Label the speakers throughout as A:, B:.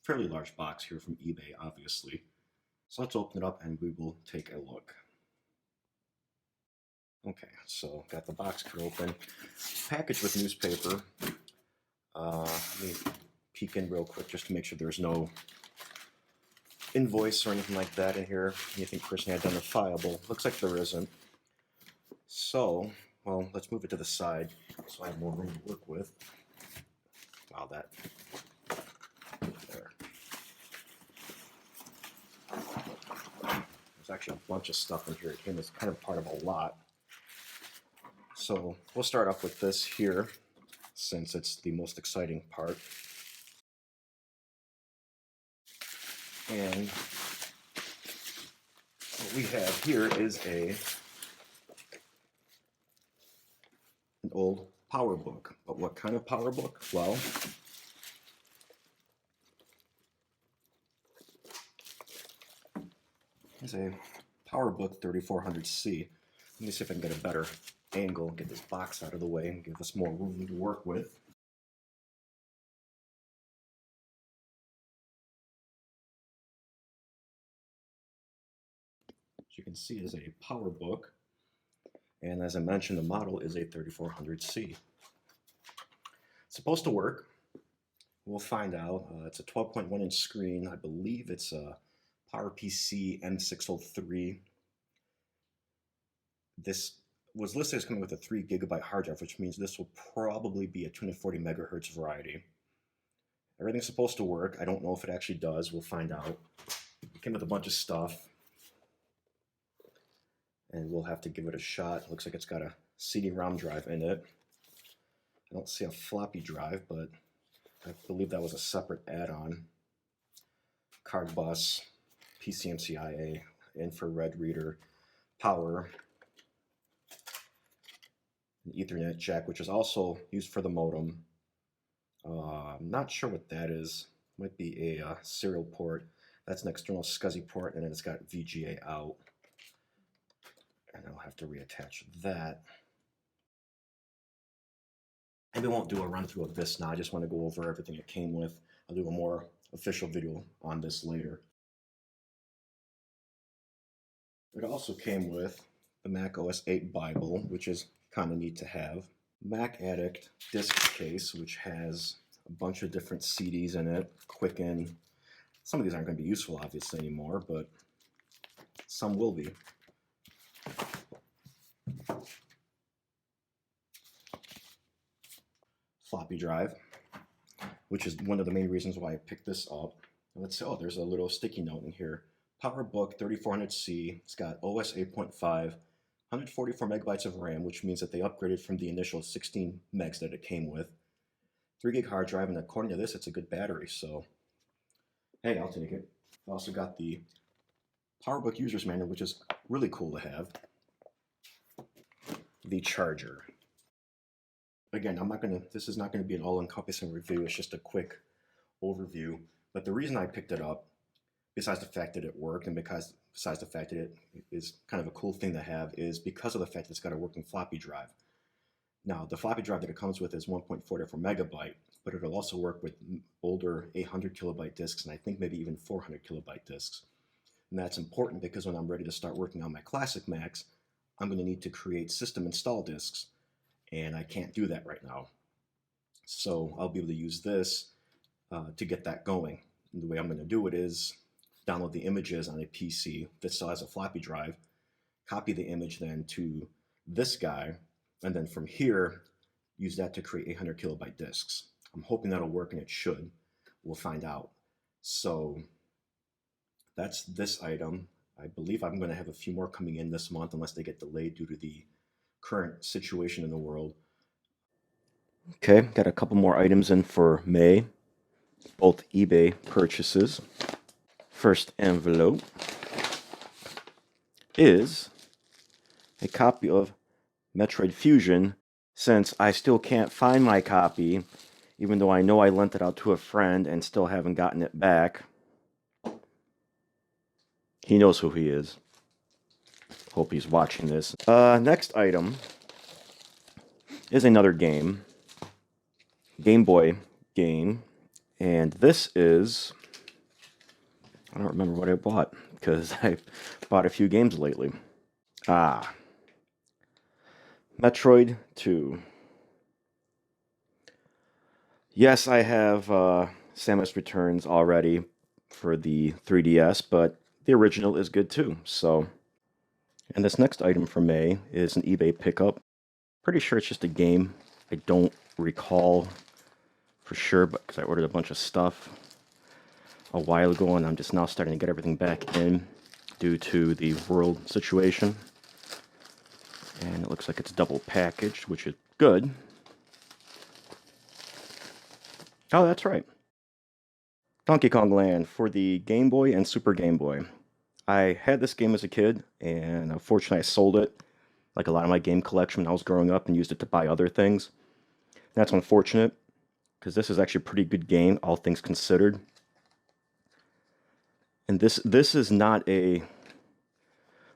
A: fairly large box here from eBay, obviously. So let's open it up and we will take a look. Okay, so got the box cut open, packaged with newspaper. Let me peek in real quick just to make sure there's no invoice or anything like that in here. Anything personally identifiable. Looks like there isn't. So, well, let's move it to the side so I have more room to work with. Wow, that. There. There's actually a bunch of stuff in here. It came as kind of part of a lot. So we'll start off with this here, since it's the most exciting part. And what we have here is an old PowerBook. But what kind of PowerBook? Well, it's a PowerBook 3400C. Let me see if I can get a better angle, get this box out of the way, and give us more room to work with. As you can see, it is a PowerBook, and as I mentioned, the model is a 3400C. It's supposed to work. We'll find out. It's a 12.1-inch screen. I believe it's a PowerPC M603. This was listed as coming with a 3 GB hard drive, which means this will probably be a 240 megahertz variety. Everything's supposed to work. I don't know if it actually does. We'll find out. It came with a bunch of stuff, and we'll have to give it a shot. It looks like it's got a CD-ROM drive in it. I don't see a floppy drive, but I believe that was a separate add-on. Card bus, PCMCIA, infrared reader, power, an Ethernet jack, which is also used for the modem. I'm not sure what that is. Might be a serial port. That's an external SCSI port, and then it's got VGA out. And I'll have to reattach that. And we won't do a run through of this now. I just want to go over everything it came with. I'll do a more official video on this later. It also came with the Mac OS 8 Bible, which is kind of neat to have. Mac Addict disc case, which has a bunch of different CDs in it. Quicken. Some of these aren't going to be useful, obviously, anymore, but some will be. Floppy drive, which is one of the main reasons why I picked this up. And let's see, oh, there's a little sticky note in here. PowerBook 3400C. It's got OS 8.5, 144 megabytes of RAM, which means that they upgraded from the initial 16 megs that it came with. 3 gig hard drive, and according to this, it's a good battery, so hey, I'll take it. I've also got the PowerBook user's manual, which is really cool to have. The charger. Again, this is not going to be an all-encompassing review. It's just a quick overview. But the reason I picked it up, besides the fact that it worked, and besides the fact that it is kind of a cool thing to have, is because of the fact that it's got a working floppy drive. Now, the floppy drive that it comes with is 1.44 megabyte, but it'll also work with older 800 kilobyte disks, and I think maybe even 400 kilobyte disks. And that's important because when I'm ready to start working on my classic Macs, I'm going to need to create system install disks, and I can't do that right now. So I'll be able to use this to get that going. And the way I'm going to do it is download the images on a PC that still has a floppy drive, copy the image then to this guy, and then from here, use that to create 800 kilobyte disks. I'm hoping that'll work, and it should. We'll find out. So that's this item. I believe I'm going to have a few more coming in this month unless they get delayed due to the current situation in the world. Okay, got a couple more items in for May, both eBay purchases. First envelope is a copy of Metroid Fusion, since I still can't find my copy, even though I know I lent it out to a friend and still haven't gotten it back. He knows who he is. Hope he's watching this. Next item is another game. Game Boy game. And this is I don't remember what I bought because I bought a few games lately. Ah, Metroid 2. Yes, I have Samus Returns already for the 3DS, but the original is good too. So, and this next item from May is an eBay pickup. Pretty sure it's just a game. I don't recall for sure, but because I ordered a bunch of stuff a while ago, and I'm just now starting to get everything back in due to the world situation. And it looks like it's double packaged, which is good. Oh, that's right. Donkey Kong Land for the Game Boy and Super Game Boy. I had this game as a kid, and unfortunately I sold it, like a lot of my game collection when I was growing up, and used it to buy other things. That's unfortunate, because this is actually a pretty good game, all things considered. And this is not a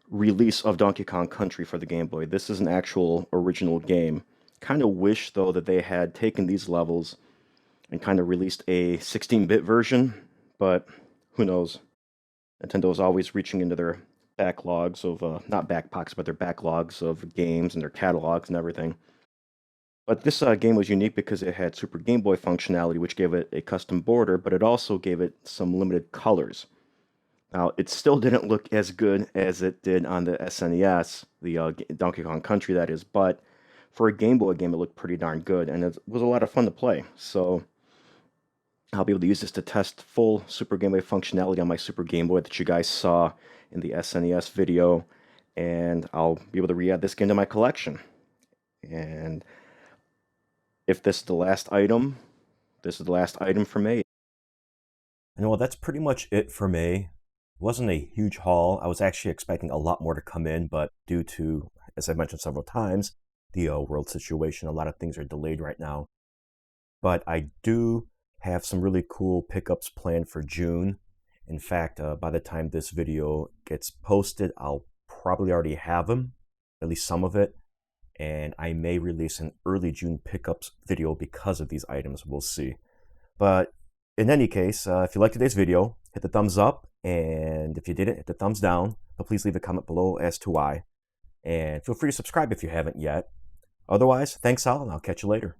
A: release of Donkey Kong Country for the Game Boy. This is an actual original game. Kind of wish, though, that they had taken these levels and kind of released a 16-bit version, but who knows? Nintendo is always reaching into their backlogs of, not back pockets, but their backlogs of games and their catalogs and everything. But this game was unique because it had Super Game Boy functionality, which gave it a custom border, but it also gave it some limited colors. Now, it still didn't look as good as it did on the SNES, the Donkey Kong Country, that is, but for a Game Boy game, it looked pretty darn good, and it was a lot of fun to play. So I'll be able to use this to test full Super Game Boy functionality on my Super Game Boy that you guys saw in the SNES video, and I'll be able to re-add this game to my collection. And if this is the last item, this is the last item for May.
B: And well, that's pretty much it for May. It wasn't a huge haul. I was actually expecting a lot more to come in, but due to, as I mentioned several times, the world situation, a lot of things are delayed right now. But I do have some really cool pickups planned for June. In fact, by the time this video gets posted, I'll probably already have them, at least some of it. And I may release an early June pickups video because of these items. We'll see. But in any case, if you liked today's video, hit the thumbs up. And if you didn't, hit the thumbs down. But please leave a comment below as to why. And feel free to subscribe if you haven't yet. Otherwise, thanks all, and I'll catch you later.